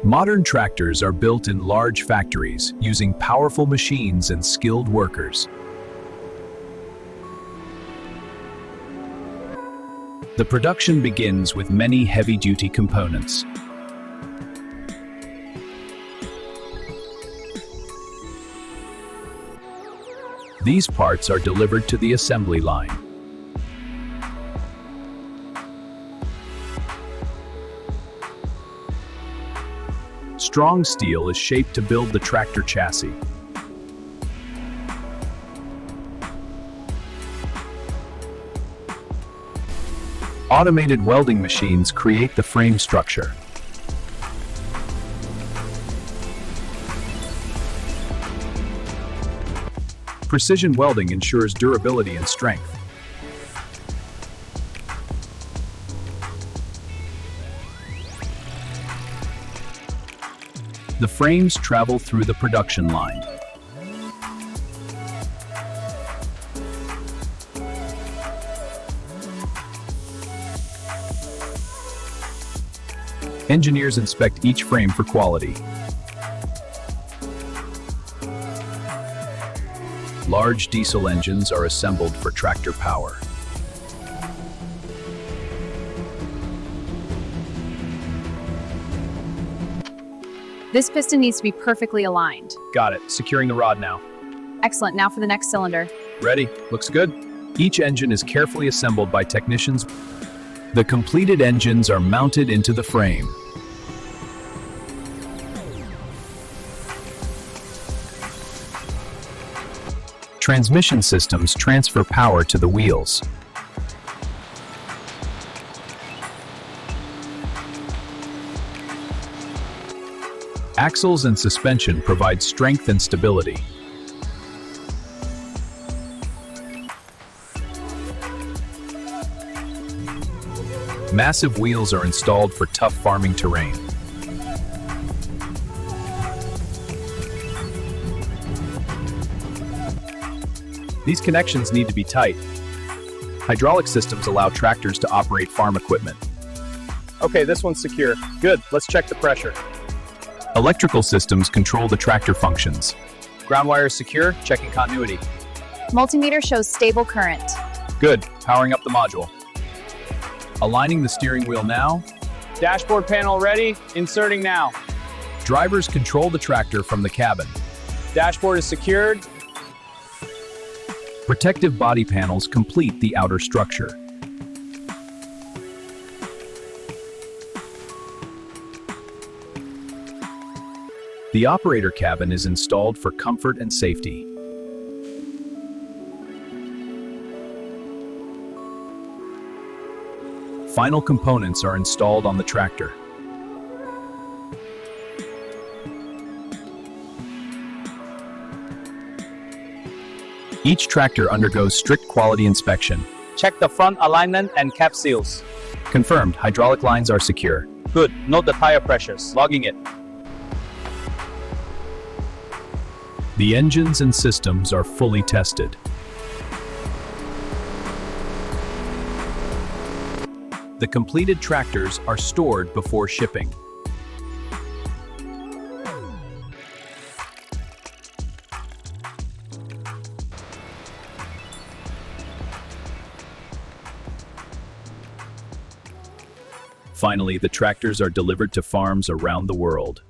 Modern tractors are built in large factories using powerful machines and skilled workers. The production begins with many heavy-duty components. These parts are delivered to the assembly line. Strong steel is shaped to build the tractor chassis. Automated welding machines create the frame structure. Precision welding ensures durability and strength. The frames travel through the production line. Engineers inspect each frame for quality. Large diesel engines are assembled for tractor power. This piston needs to be perfectly aligned. Got it. Securing the rod now. Excellent. Now for the next cylinder. Ready. Looks good. Each engine is carefully assembled by technicians. The completed engines are mounted into the frame. Transmission systems transfer power to the wheels. Axles and suspension provide strength and stability. Massive wheels are installed for tough farming terrain. These connections need to be tight. Hydraulic systems allow tractors to operate farm equipment. Okay, this one's secure. Good, let's check the pressure. Electrical systems control the tractor functions. Ground wire is secure, checking continuity. Multimeter shows stable current. Good, powering up the module. Aligning the steering wheel now. Dashboard panel ready, inserting now. Drivers control the tractor from the cabin. Dashboard is secured. Protective body panels complete the outer structure. The operator cabin is installed for comfort and safety. Final components are installed on the tractor. Each tractor undergoes strict quality inspection. Check the front alignment and cap seals. Confirmed, hydraulic lines are secure. Good, note the tire pressures. Logging it. The engines and systems are fully tested. The completed tractors are stored before shipping. Finally, the tractors are delivered to farms around the world.